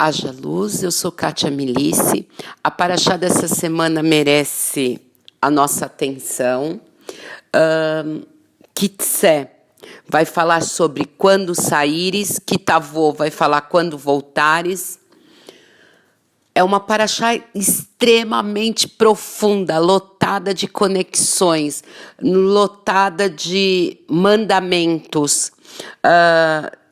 Haja luz, eu sou Kátia Milice. A paraxá dessa semana merece a nossa atenção. Kitsé vai falar sobre quando saíres, Kitavô vai falar quando voltares. É uma paraxá extremamente profunda, lotada de conexões, lotada de mandamentos,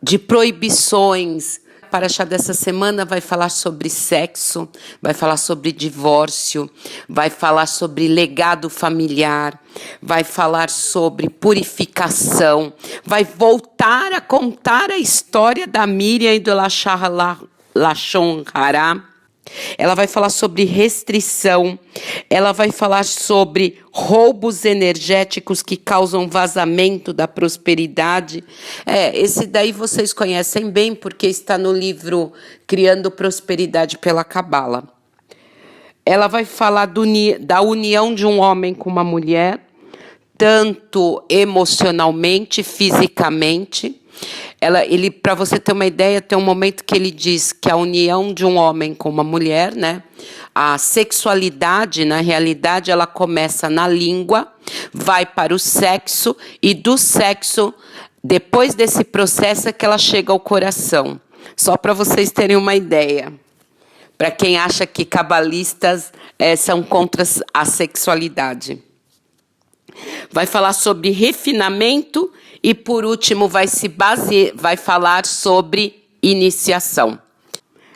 de proibições. A paraxá dessa semana vai falar sobre sexo, vai falar sobre divórcio, vai falar sobre legado familiar, vai falar sobre purificação, vai voltar a contar a história da Miriam e do Lashon Hará. Ela vai falar sobre restrição, ela vai falar sobre roubos energéticos que causam vazamento da prosperidade. Esse daí vocês conhecem bem, porque está no livro Criando Prosperidade pela Cabala. Ela vai falar da união de um homem com uma mulher, tanto emocionalmente, fisicamente. Para você ter uma ideia, tem um momento que ele diz que a união de um homem com uma mulher, né? A sexualidade, na realidade, ela começa na língua, vai para o sexo, e do sexo, depois desse processo, é que ela chega ao coração. Só para vocês terem uma ideia. Para quem acha que cabalistas são contra a sexualidade. Vai falar sobre refinamento e, por último, vai falar sobre iniciação.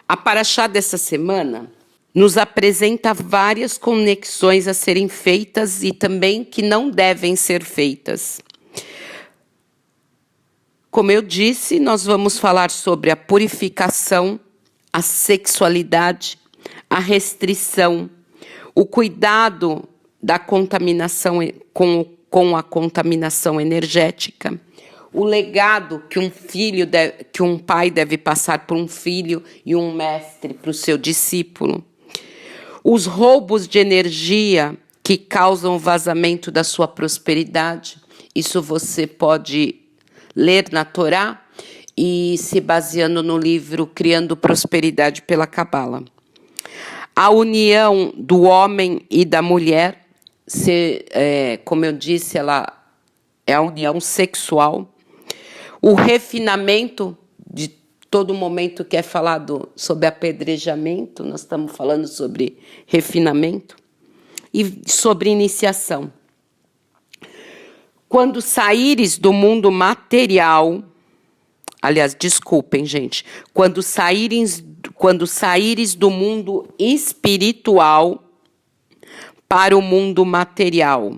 A paraxá dessa semana nos apresenta várias conexões a serem feitas e também que não devem ser feitas. Como eu disse, nós vamos falar sobre a purificação, a sexualidade, a restrição, o cuidado da contaminação com a contaminação energética, o legado que um pai deve passar para um filho e um mestre para o seu discípulo, os roubos de energia que causam o vazamento da sua prosperidade. Isso você pode ler na Torá e se baseando no livro Criando Prosperidade pela Cabala. A união do homem e da mulher, como eu disse, ela é a união sexual. O refinamento, de todo momento que é falado sobre apedrejamento, nós estamos falando sobre refinamento. E sobre iniciação. Quando saíres do mundo material, aliás, desculpem, gente, quando saíres do mundo espiritual para o mundo material.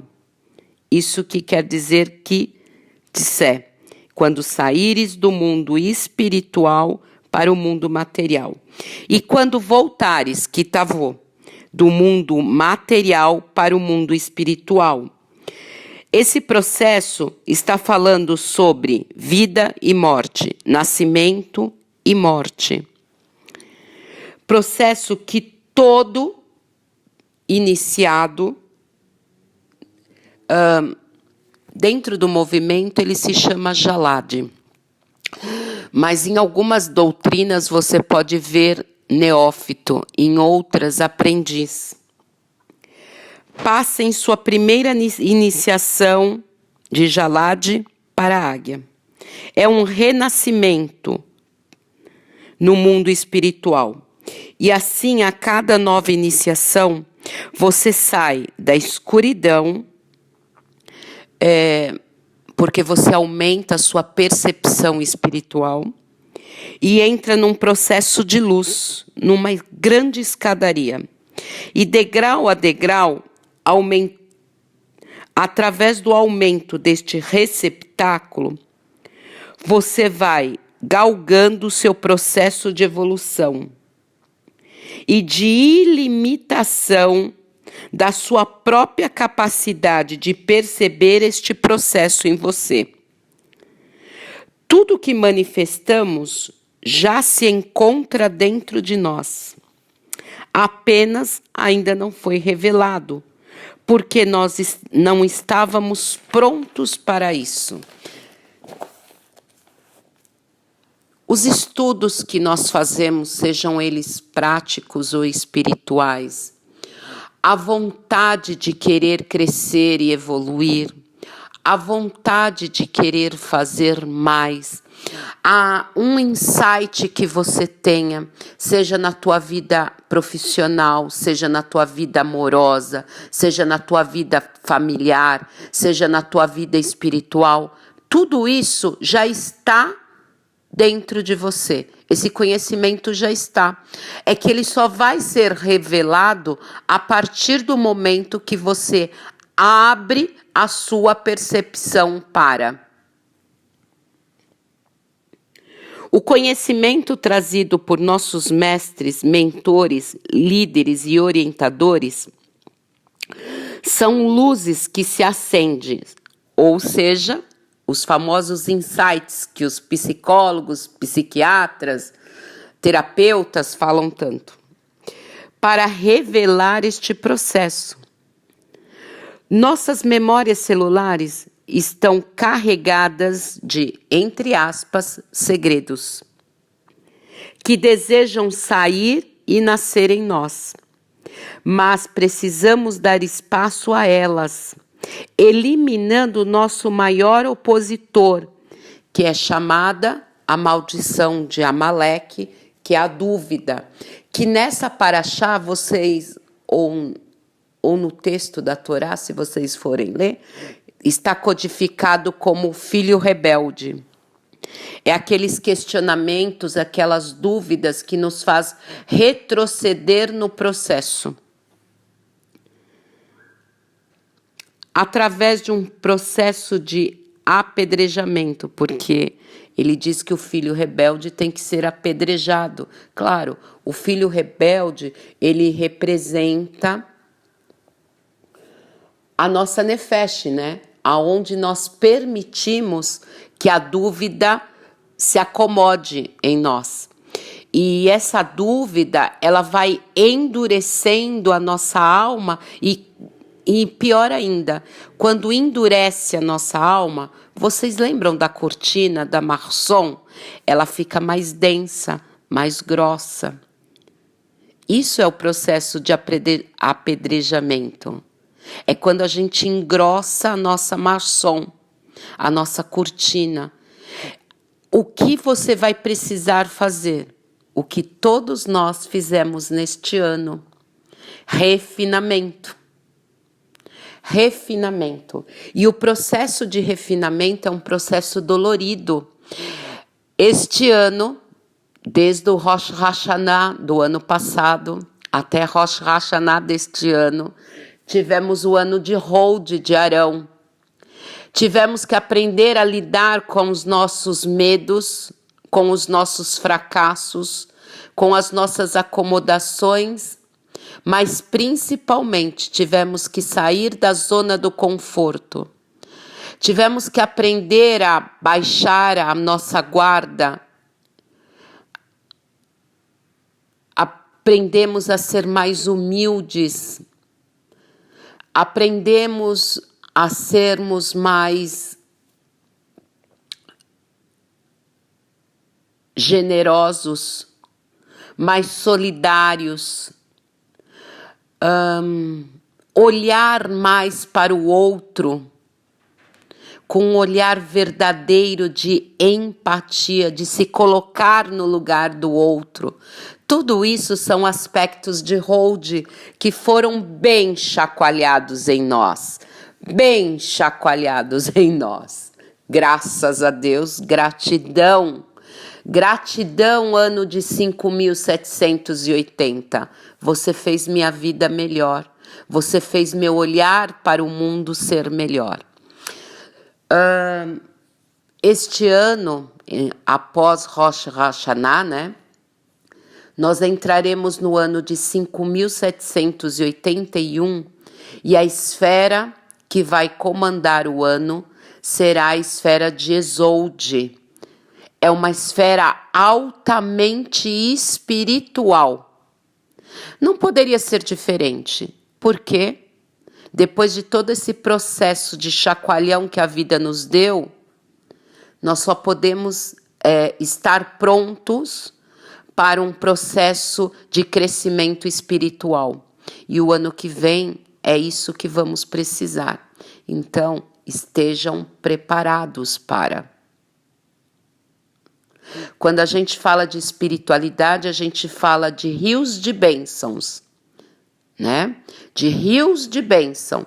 Isso que quer dizer que disser, quando saíres do mundo espiritual para o mundo material. E quando voltares, Kitavô, do mundo material para o mundo espiritual. Esse processo está falando sobre vida e morte, nascimento e morte. Processo que todo iniciado dentro do movimento ele se chama Jalad. Mas em algumas doutrinas você pode ver neófito, em outras aprendiz. Passa em sua primeira iniciação de Jalad para a águia. É um renascimento no mundo espiritual. E assim, a cada nova iniciação, você sai da escuridão, porque você aumenta a sua percepção espiritual, e entra num processo de luz, numa grande escadaria. E degrau a degrau, através do aumento deste receptáculo, você vai galgando o seu processo de evolução e de ilimitação da sua própria capacidade de perceber este processo em você. Tudo que manifestamos já se encontra dentro de nós. Apenas ainda não foi revelado, porque nós não estávamos prontos para isso. Os estudos que nós fazemos, sejam eles práticos ou espirituais, a vontade de querer crescer e evoluir, a vontade de querer fazer mais, há um insight que você tenha, seja na tua vida profissional, seja na tua vida amorosa, seja na tua vida familiar, seja na tua vida espiritual, tudo isso já está dentro de você. Esse conhecimento já está. É que ele só vai ser revelado a partir do momento que você abre a sua percepção para. O conhecimento trazido por nossos mestres, mentores, líderes e orientadores são luzes que se acendem, ou seja, os famosos insights que os psicólogos, psiquiatras, terapeutas falam tanto, para revelar este processo. Nossas memórias celulares estão carregadas de, entre aspas, segredos, que desejam sair e nascer em nós, mas precisamos dar espaço a elas, eliminando o nosso maior opositor, que é chamada a maldição de Amaleque, que é a dúvida, que nessa paraxá vocês, ou no texto da Torá, se vocês forem ler, está codificado como filho rebelde. É aqueles questionamentos, aquelas dúvidas que nos faz retroceder no processo. Através de um processo de apedrejamento, porque ele diz que o filho rebelde tem que ser apedrejado. Claro, o filho rebelde, ele representa a nossa nefesh, né? Aonde nós permitimos que a dúvida se acomode em nós. E essa dúvida, ela vai endurecendo a nossa alma e pior ainda, quando endurece a nossa alma, vocês lembram da cortina da Marson? Ela fica mais densa, mais grossa. Isso é o processo de apedrejamento. É quando a gente engrossa a nossa Marson, a nossa cortina. O que você vai precisar fazer? O que todos nós fizemos neste ano. Refinamento. Refinamento. E o processo de refinamento é um processo dolorido. Este ano, desde o Rosh Hashanah do ano passado até Rosh Hashanah deste ano, tivemos o ano de Hold de Arão. Tivemos que aprender a lidar com os nossos medos, com os nossos fracassos, com as nossas acomodações, mas principalmente tivemos que sair da zona do conforto. Tivemos que aprender a baixar a nossa guarda. Aprendemos a ser mais humildes. Aprendemos a sermos mais generosos, mais solidários, olhar mais para o outro, com um olhar verdadeiro de empatia, de se colocar no lugar do outro. Tudo isso são aspectos de Hold que foram bem chacoalhados em nós. Bem chacoalhados em nós. Graças a Deus, gratidão. Gratidão, ano de 5.780. Você fez minha vida melhor. Você fez meu olhar para o mundo ser melhor. Este ano, após Rosh Hashanah, né? Nós entraremos no ano de 5.781 e a esfera que vai comandar o ano será a esfera de Exolde. É uma esfera altamente espiritual. Não poderia ser diferente, porque depois de todo esse processo de chacoalhão que a vida nos deu, nós só podemos estar prontos para um processo de crescimento espiritual. E o ano que vem é isso que vamos precisar. Então, estejam preparados para. Quando a gente fala de espiritualidade, a gente fala de rios de bênçãos, né? De rios de bênção.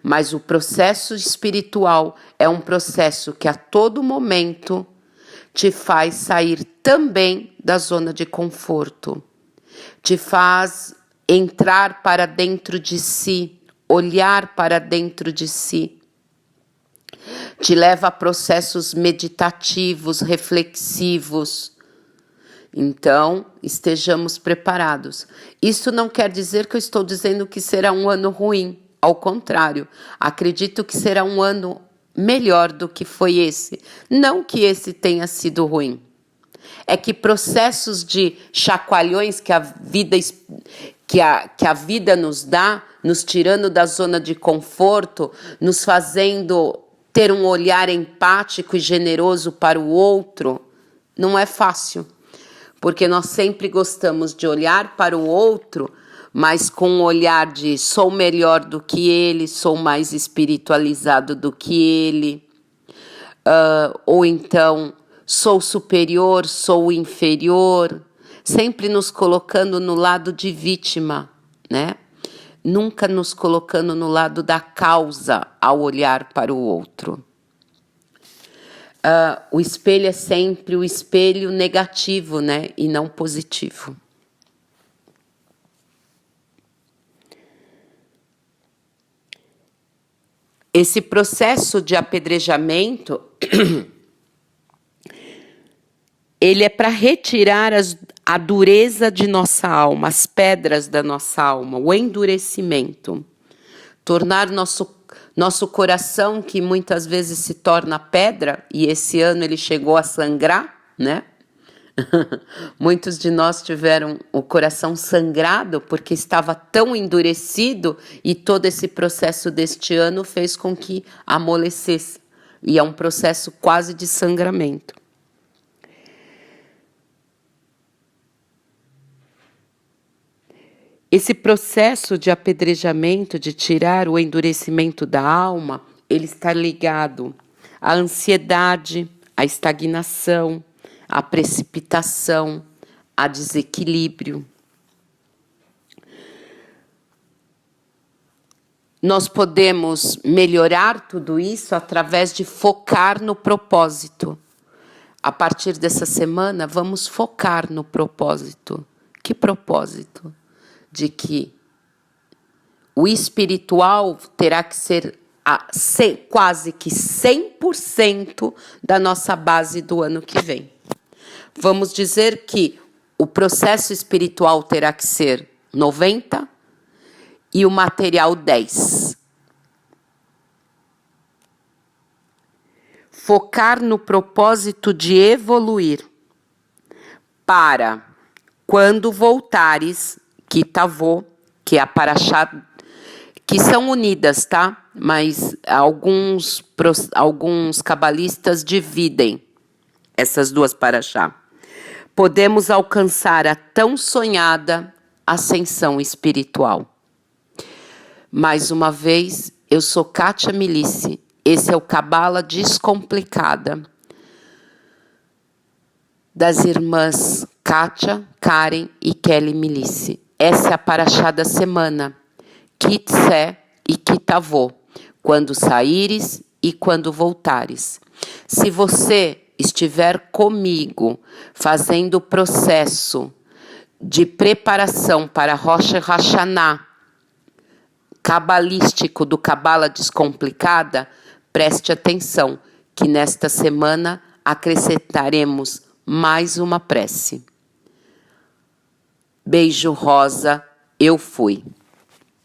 Mas o processo espiritual é um processo que a todo momento te faz sair também da zona de conforto, te faz entrar para dentro de si, olhar para dentro de si, te leva a processos meditativos, reflexivos. Então, estejamos preparados. Isso não quer dizer que eu estou dizendo que será um ano ruim. Ao contrário, acredito que será um ano melhor do que foi esse. Não que esse tenha sido ruim. É que processos de chacoalhões que a vida nos dá, nos tirando da zona de conforto, nos fazendo ter um olhar empático e generoso para o outro, não é fácil. Porque nós sempre gostamos de olhar para o outro, mas com um olhar de sou melhor do que ele, sou mais espiritualizado do que ele, ou então sou superior, sou inferior, sempre nos colocando no lado de vítima, né? Nunca nos colocando no lado da causa ao olhar para o outro. O espelho é sempre o espelho negativo, né? E não positivo. Esse processo de apedrejamento, ele é para retirar a dureza de nossa alma, as pedras da nossa alma, o endurecimento. Tornar nosso coração, que muitas vezes se torna pedra, e esse ano ele chegou a sangrar, né? Muitos de nós tiveram o coração sangrado porque estava tão endurecido e todo esse processo deste ano fez com que amolecesse. E é um processo quase de sangramento. Esse processo de apedrejamento, de tirar o endurecimento da alma, ele está ligado à ansiedade, à estagnação, à precipitação, a desequilíbrio. Nós podemos melhorar tudo isso através de focar no propósito. A partir dessa semana, vamos focar no propósito. Que propósito? De que o espiritual terá que ser quase que 100% da nossa base do ano que vem. Vamos dizer que o processo espiritual terá que ser 90% e o material 10%. Focar no propósito de evoluir para, quando voltares, Kitavô, que é a paraxá, que são unidas, tá? Mas alguns cabalistas dividem essas duas paraxá. Podemos alcançar a tão sonhada ascensão espiritual. Mais uma vez, eu sou Kátia Milice. Esse é o Cabala Descomplicada das irmãs Kátia, Karen e Kelly Milice. Essa é a paraxá da semana. Kitsé e Kitavô. Quando saíres e quando voltares. Se você estiver comigo fazendo o processo de preparação para Rosh Hashanah cabalístico do Cabala Descomplicada, preste atenção que nesta semana acrescentaremos mais uma prece. Beijo rosa, eu fui.